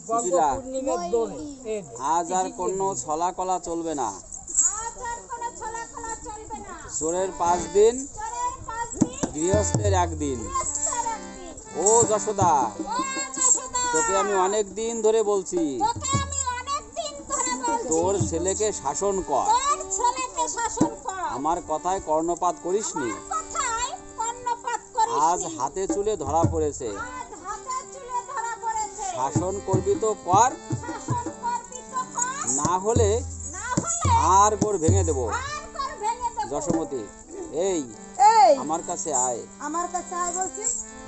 কুটিলা, আজ আর কোনো ছলা কলা চলবে না। চোরের 5 দিন, গৃহস্থের 1 দিন। ও যশোদা, তোকে আমি অনেক দিন ধরে বলছি, তোর ছেলেকে শাসন কর। আমার কথায় কর্ণপাত করিসনি। আজ হাতে চুলে ধরা পড়েছে। শাসন করবি তো কর, না হলে আর গোড় ভেঙে দেব। যশোমতি, এই আমার কাছে আয়। আমার কাছে আয় বলছি।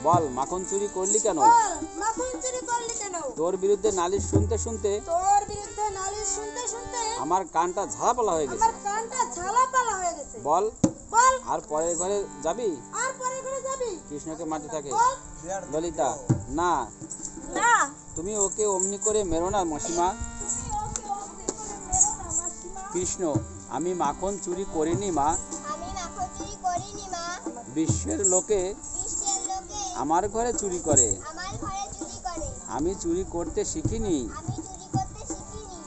বল, মাখন চুরি করলি কেন? মাখন চুরি করলি কেন? তোর বিরুদ্ধে নালিশ শুনতে শুনতে আমার কানটা ঝালাপালা হয়ে গেছে। বল, আর পরের ঘরে যাবি? কৃষ্ণকে মাটি থাকে। ললিতা, না, তুমি ওকে অমনি করে মেরো না মাসিমা। কৃষ্ণ, আমি মাখন চুরি করিনি মা। বিশ্বের লোকে আমার ঘরে চুরি করে, আমি চুরি করতে শিখিনি।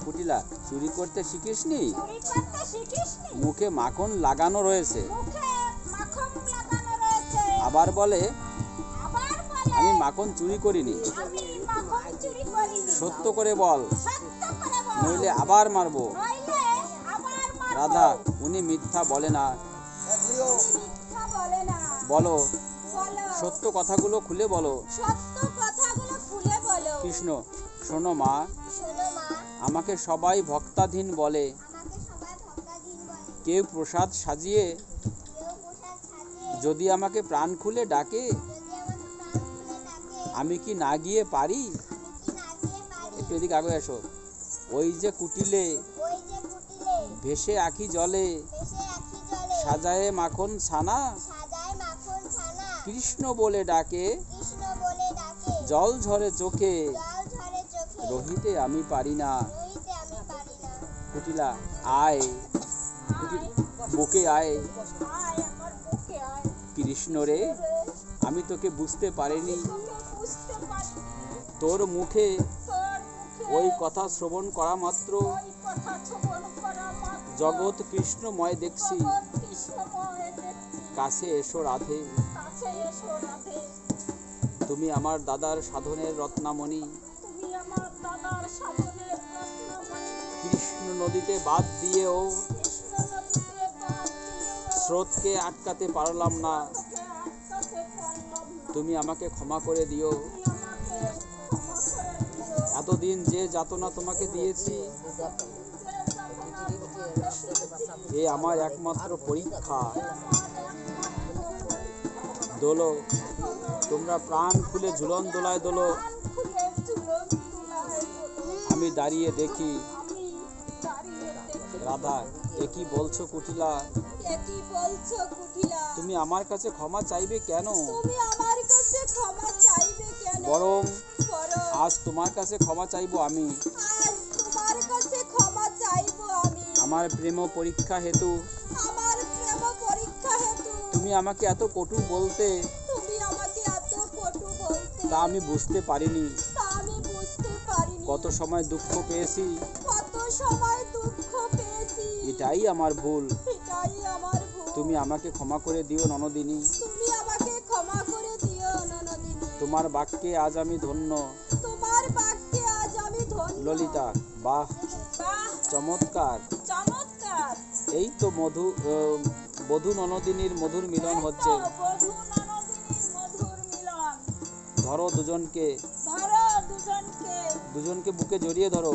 কুটিলা, চুরি করতে শিখিসনি? মুখে মাখন লাগানো রয়েছে। আবার বলে আমি মাখন চুরি করিনি। সত্য করে বল, নইলে আবার মারবো। রাধা, উনি মিথ্যা বলে না। বলো, সত্য কথাগুলো খুলে বলো। কৃষ্ণ, শোনো মা, আমাকে সবাই ভক্তাধীন বলে। কেউ প্রসাদ সাজিয়ে যদি আমাকে প্রাণ খুলে ডাকে, আমি কি না গিয়ে পারি? একটু এদিকে আগে এসো। ওই যে কুটিলে ভেসে আখি জলে, সাজায়ে মাখন ছানা, কৃষ্ণ বলে ডাকে, জল ঝরে চোখে, রহিতে আমি পারি না। কুটিলা, আয়, বুকে আয়। কৃষ্ণ রে, আমি তোকে বুঝতে পারিনি। তোর মুখে ওই কথা শ্রবণ করা মাত্র জগৎ কৃষ্ণময় দেখছি। কাছে এসো রাধে, তুমি আমার দাদার সাধনের রত্নামণি। কৃষ্ণ নদীতে বাদ দিয়েও স্রোতকে আটকাতে পারলাম না। তুমি আমাকে ক্ষমা করে দিও। এতদিন যে যাতনা তোমাকে দিয়েছি, এ আমার একমাত্র পরীক্ষা। দোলো, তোমরা প্রাণ খুলে ঝুলন দোলায় দোলো। আমি দাঁড়িয়ে দেখি। রাধা, এ কি বলছো কুটিলা? তুমি আমার কাছে ক্ষমা চাইবে কেন? বরং আজ তোমার কাছে ক্ষমা চাইবো আমি। আমার প্রেম পরীক্ষা হেতু তুমি আমাকে এত কটু বলতে, তা আমি বুঝতে পারিনি। কত সময় দুঃখ পেয়েছি, এটাই আমার ভুল। তুমি আমাকে ক্ষমা করে দিও ননদিনী। তোমার বাক্যে আজ আমি ধন্য। ললিতা, বাহ, চমৎকার। এই তো বধূ ননদিনীর মধুর মিলন হচ্ছে। ধরো দুজনকে, দুজনকে বুকে জড়িয়ে ধরো।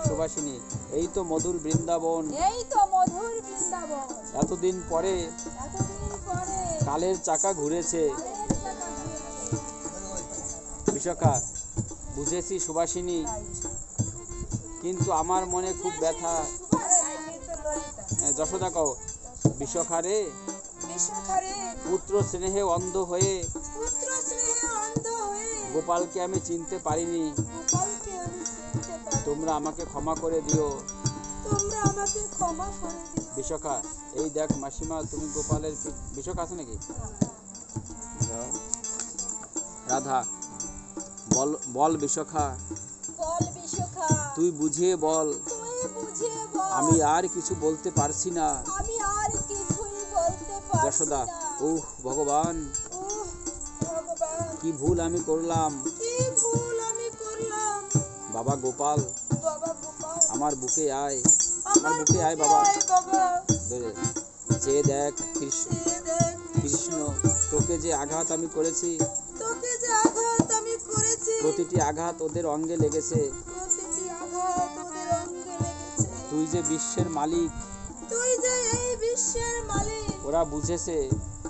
সুবাসিনী, এই তো মধুর বৃন্দাবন। এতদিন পরে কালের চাকা ঘুরেছে। বিশাখা, বুঝেছি সুবাসিনী, কিন্তু আমার মনে খুব ব্যথা। যশোদা কও, বিশাখা রে, পুত্র স্নেহে অন্ধ হয়ে গোপালকে আমি চিনতে পারিনি। তোমরা আমাকে ক্ষমা করে দিও। বিশাখা, এই দেখ মাসিমা, তুমি গোপালের বিশাখা আছে নাকি? রাধা বল বল বিশাখা বল বিশাখা তুই বুঝিয়ে বল তুই বুঝিয়ে বল আমি আর কিছু বলতে পারছি না আমি আর কিছুই বলতে পারছি যশোদা না উহ ভগবান উহ, ভগবান কি ভুল আমি করলাম কি ভুল আমি করলাম বাবা গোপাল বাবা গোপাল আমার বুকে আয় আমার বুকে আয় বাবা আয় বাবা ধরে যে দেখ কৃষ্ণ এ দেখ কৃষ্ণ তোকে যে আঘাত আমি করেছি তোকে যে আঘাত আমি করেছি প্রতিটি আঘাত ওদের অঙ্গে লেগেছে প্রতিটি আঘাত ওদের অঙ্গে লেগেছে তুই যে বিশ্বের মালিক তুই যে এই বিশ্বের মালিক ওরা বুঝেছে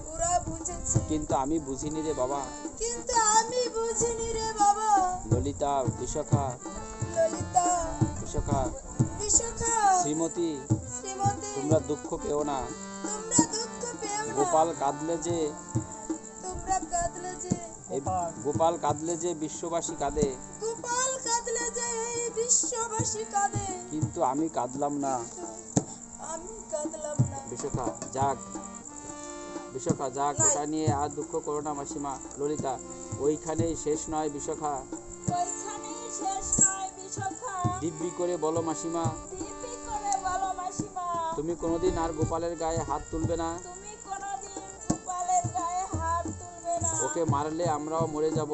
ওরা বুঝেছে কিন্তু আমি বুঝিনি রে বাবা কিন্তু আমি বুঝিনি রে বাবা ললিতা বিশাখা ললিতা বিশাখা বিশাখা শ্রীমতী শ্রীমতী তোমরা দুঃখ পেও না তোমরা দুঃখ পেও না গোপাল কাঁদলে যে তোমরা কাঁদলে যে এই গোপাল কাঁদলে যে বিশ্ববাসী কাঁদে গোপাল কাঁদলে যে এই বিশ্ববাসী কাঁদে কিন্তু আমি কাঁদলাম না আমি কাঁদলাম না বিশাখা যাক ওটা নিয়ে আর দুঃখ করো না মাসিমা ললিতা ওইখানেই শেষ নয় বিশাখা ওইখানেই শেষ নয় বিশাখা দিব্যি করে বলো মাসিমা দিব্যি করে বলো মাসিমা তুমি কোনোদিন আর গোপালের গায়ে হাত তুলবে না তুমি কোনোদিন গোপালের গায়ে হাত তুলবে না ওকে মারলে আমরাও মরে যাব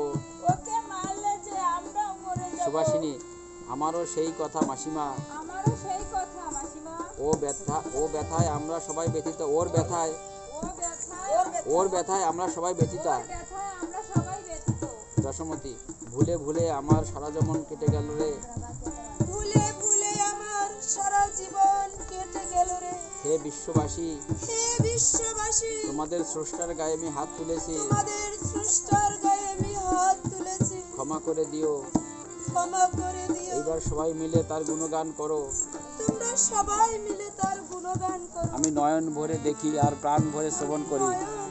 ওকে মারলে যে আমরা মরে যাব সুভাষিনী আমারও সেই কথা মাসিমা আমারও সেই কথা মাসিমা ও ব্যথায় আমরা সবাই ব্যথিত ওর ব্যথায় আমরা সবাই ব্যথিতা ব্যথায় আমরা সবাই ব্যথিত দশমতী ভুলে ভুলে আমার সারা জীবন কেটে গেল রে ভুলে ভুলে আমার সারা জীবন কেটে গেল রে হে বিশ্ববাসী হে বিশ্ববাসী তোমাদের স্রষ্টার গায়ে আমি হাত তুলেছি তোমাদের স্রষ্টার গায়ে আমি হাত তুলেছি ক্ষমা করে দিও ক্ষমা করে দিও এইবার সবাই মিলে তার গুণগান করো তোমরা সবাই মিলে তার গুণগান করো আমি নয়ন ভরে দেখি আর প্রাণ ভরে শ্রবণ করি নয়ন